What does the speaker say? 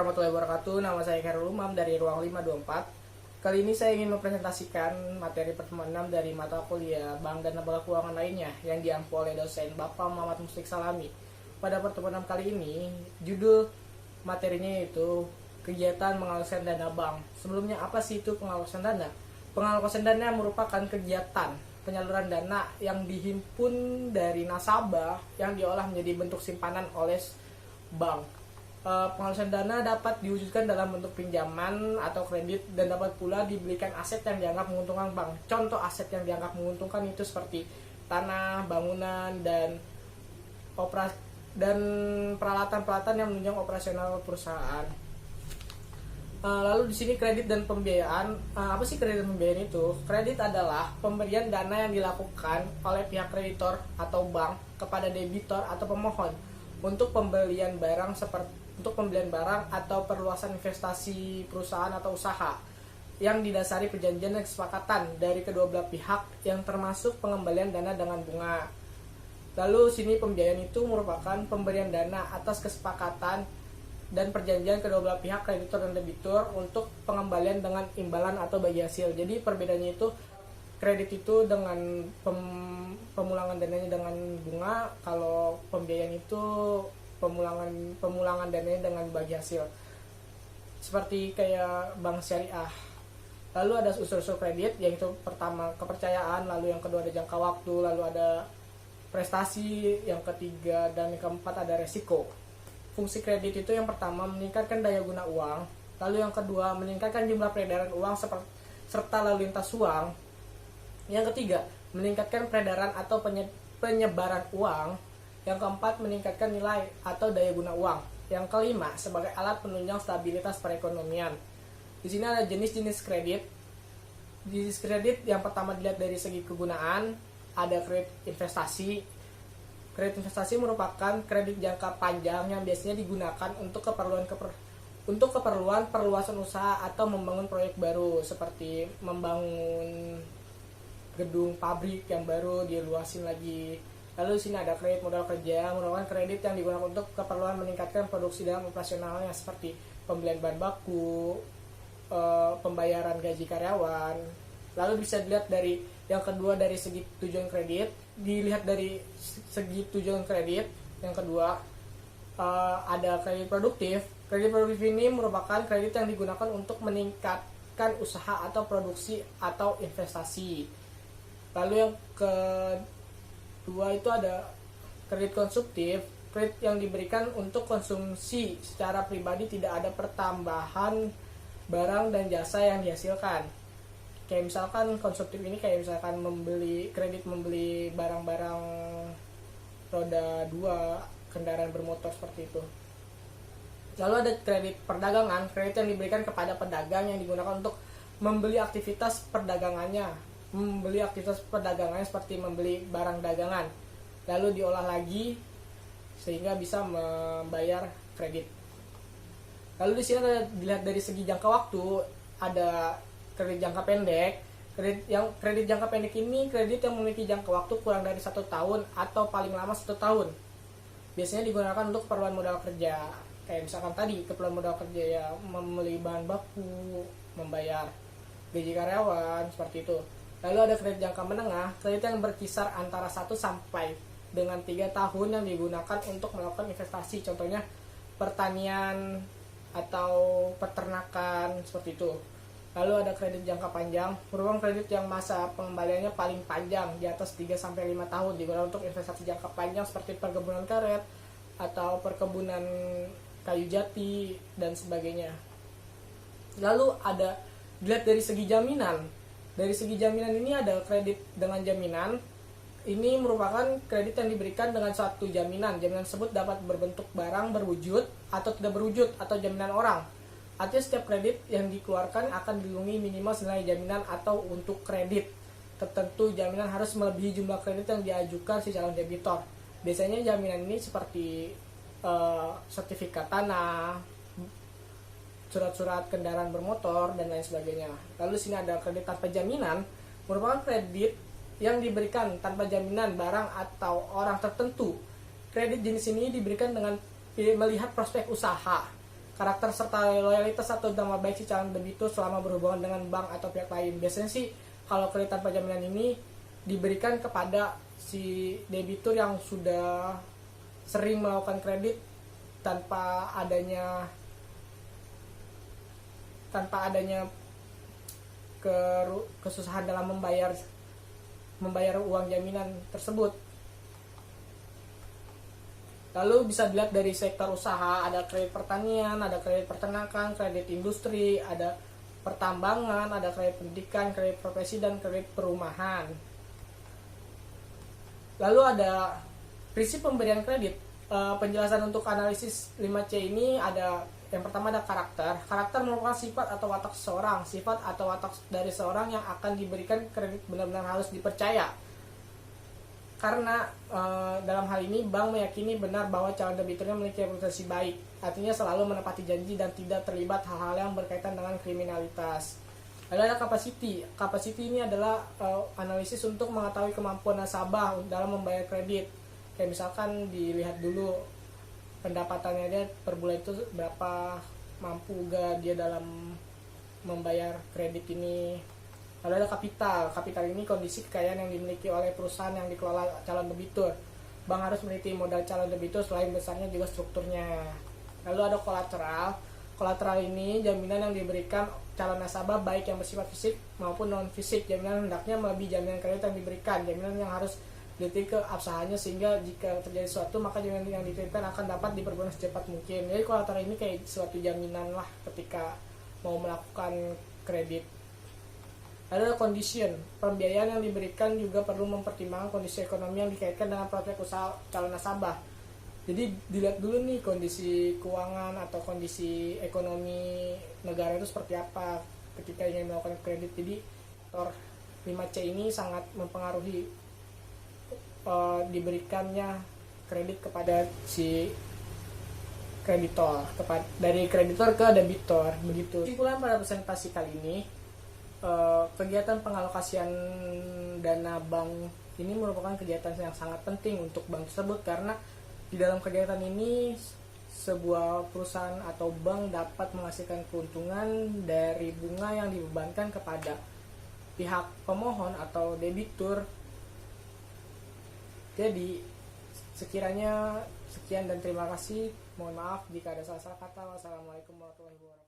warahmatullahi wabarakatuh. Nama saya Khairul Umam dari Ruang 524. Kali ini saya ingin mempresentasikan materi pertemuan 6 dari mata kuliah Bank dan Lembaga Keuangan lainnya yang diampu oleh dosen Bapak Muhammad Muslik Salami. Pada pertemuan 6 kali ini, judul materinya yaitu kegiatan mengalokasikan dana bank. Sebelumnya apa sih itu pengalokasian dana? Pengalokasian dana merupakan kegiatan penyaluran dana yang dihimpun dari nasabah yang diolah menjadi bentuk simpanan oleh bank. Pengalokasian dana dapat diwujudkan dalam bentuk pinjaman atau kredit dan dapat pula dibelikan aset yang dianggap menguntungkan bank. Contoh aset yang dianggap menguntungkan itu seperti tanah, bangunan, dan peralatan-peralatan yang menunjang operasional perusahaan. Lalu di sini kredit dan pembiayaan. Apa sih kredit dan pembiayaan itu? Kredit adalah pemberian dana yang dilakukan oleh pihak kreditor atau bank kepada debitur atau pemohon untuk pembelian barang atau perluasan investasi perusahaan atau usaha yang didasari perjanjian dan kesepakatan dari kedua belah pihak yang termasuk pengembalian dana dengan bunga. Lalu sini pembiayaan itu merupakan pemberian dana atas kesepakatan dan perjanjian kedua belah pihak kreditor dan debitur untuk pengembalian dengan imbalan atau bagi hasil. Jadi perbedaannya itu kredit itu dengan pemulangan dananya dengan bunga, kalau pembiayaan itu pemulangan dananya dengan bagi hasil. Seperti kayak bank syariah. Lalu ada unsur-unsur kredit, yaitu pertama kepercayaan, lalu yang kedua ada jangka waktu, lalu ada prestasi, yang ketiga dan yang keempat ada resiko. Fungsi kredit itu yang pertama meningkatkan daya guna uang, lalu yang kedua meningkatkan jumlah peredaran uang serta lalu lintas uang. Yang ketiga meningkatkan peredaran atau penyebaran uang. Yang keempat meningkatkan nilai atau daya guna uang. Yang kelima sebagai alat penunjang stabilitas perekonomian. Di sini ada jenis-jenis kredit. Jenis kredit yang pertama dilihat dari segi kegunaan, ada kredit investasi. Kredit investasi merupakan kredit jangka panjang yang biasanya digunakan untuk keperluan perluasan usaha atau membangun proyek baru, seperti membangun gedung pabrik yang baru diluasin lagi. Lalu di sini ada kredit modal kerja, merupakan kredit yang digunakan untuk keperluan meningkatkan produksi dan operasionalnya, seperti pembelian bahan baku, pembayaran gaji karyawan. Lalu bisa dilihat dari yang kedua dari segi tujuan kredit. Dilihat dari segi tujuan kredit, yang kedua ada kredit produktif. Kredit produktif ini merupakan kredit yang digunakan untuk meningkatkan usaha atau produksi atau investasi. Lalu yang kedua itu ada kredit konsumtif, kredit yang diberikan untuk konsumsi secara pribadi, tidak ada pertambahan barang dan jasa yang dihasilkan. Kayak misalkan konsumtif ini kayak misalkan kredit membeli barang-barang roda 2, kendaraan bermotor seperti itu. Lalu ada kredit perdagangan, kredit yang diberikan kepada pedagang yang digunakan untuk membeli aktivitas perdagangannya seperti membeli barang dagangan, lalu diolah lagi sehingga bisa membayar kredit. Lalu di sini ada dilihat dari segi jangka waktu, ada kredit jangka pendek. Kredit jangka pendek ini kredit yang memiliki jangka waktu kurang dari 1 tahun atau paling lama 1 tahun. Biasanya digunakan untuk keperluan modal kerja. Kayak misalkan tadi keperluan modal kerja ya, membeli bahan baku, membayar gaji karyawan, seperti itu. Lalu ada kredit jangka menengah, kredit yang berkisar antara 1 sampai dengan 3 tahun yang digunakan untuk melakukan investasi. Contohnya pertanian atau peternakan, seperti itu. Lalu ada kredit jangka panjang, merupakan kredit yang masa pengembaliannya paling panjang, di atas 3-5 tahun, digunakan untuk investasi jangka panjang seperti perkebunan karet atau perkebunan kayu jati dan sebagainya. Lalu ada dilihat dari segi jaminan. Dari segi jaminan ini ada kredit dengan jaminan. Ini merupakan kredit yang diberikan dengan suatu jaminan. Jaminan tersebut dapat berbentuk barang berwujud atau tidak berwujud atau jaminan orang. Artinya setiap kredit yang dikeluarkan akan dilindungi minimal senilai jaminan, atau untuk kredit tertentu jaminan harus melebihi jumlah kredit yang diajukan si calon debitor. Biasanya jaminan ini seperti sertifikat tanah, surat-surat kendaraan bermotor, dan lain sebagainya. Lalu sini ada kredit tanpa jaminan, merupakan kredit yang diberikan tanpa jaminan barang atau orang tertentu. Kredit jenis ini diberikan dengan melihat prospek usaha. karakter serta loyalitas atau nama baik si calon debitur selama berhubungan dengan bank atau pihak lain. Biasanya sih kalau kredit tanpa jaminan ini diberikan kepada si debitur yang sudah sering melakukan kredit tanpa adanya kesusahan dalam membayar uang jaminan tersebut. Lalu bisa dilihat dari sektor usaha, ada kredit pertanian, ada kredit peternakan, kredit industri, ada pertambangan, ada kredit pendidikan, kredit profesi, dan kredit perumahan. Lalu ada prinsip pemberian kredit. Penjelasan untuk analisis 5C ini ada, yang pertama ada karakter. Karakter merupakan sifat atau watak seseorang. Sifat atau watak dari seorang yang akan diberikan kredit benar-benar harus dipercaya. Karena dalam hal ini bank meyakini benar bahwa calon debiturnya memiliki reputasi baik, artinya selalu menepati janji dan tidak terlibat hal-hal yang berkaitan dengan kriminalitas. Lalu ada capacity. Capacity ini adalah analisis untuk mengetahui kemampuan nasabah dalam membayar kredit. Kayak misalkan dilihat dulu pendapatannya dia per bulan itu berapa, mampu gak dia dalam membayar kredit ini. Lalu ada kapital. Kapital ini kondisi kekayaan yang dimiliki oleh perusahaan yang dikelola calon debitur. Bank harus meneliti modal calon debitur selain besarnya juga strukturnya. Lalu ada kolateral. Kolateral ini jaminan yang diberikan calon nasabah baik yang bersifat fisik maupun non fisik. Jaminan hendaknya melebihi jaminan kredit yang diberikan. Jaminan yang harus diteliti keabsahannya sehingga jika terjadi sesuatu maka jaminan yang dititipkan akan dapat dipergunakan secepat mungkin. Jadi kolateral ini kayak suatu jaminan lah ketika mau melakukan kredit. Ada condition. Pembiayaan yang diberikan juga perlu mempertimbangkan kondisi ekonomi yang dikaitkan dengan prospek usaha calon nasabah. Jadi dilihat dulu nih kondisi keuangan atau kondisi ekonomi negara itu seperti apa ketika ingin melakukan kredit. Jadi faktor 5C ini sangat mempengaruhi diberikannya kredit kepada si kreditor, dari kreditor ke debitor, begitu. Kesimpulan pada presentasi kali ini, kegiatan pengalokasian dana bank ini merupakan kegiatan yang sangat penting untuk bank tersebut, karena di dalam kegiatan ini sebuah perusahaan atau bank dapat menghasilkan keuntungan dari bunga yang dibebankan kepada pihak pemohon atau debitur. Jadi sekiranya sekian dan terima kasih. Mohon maaf jika ada salah-salah kata. Wassalamualaikum warahmatullahi wabarakatuh.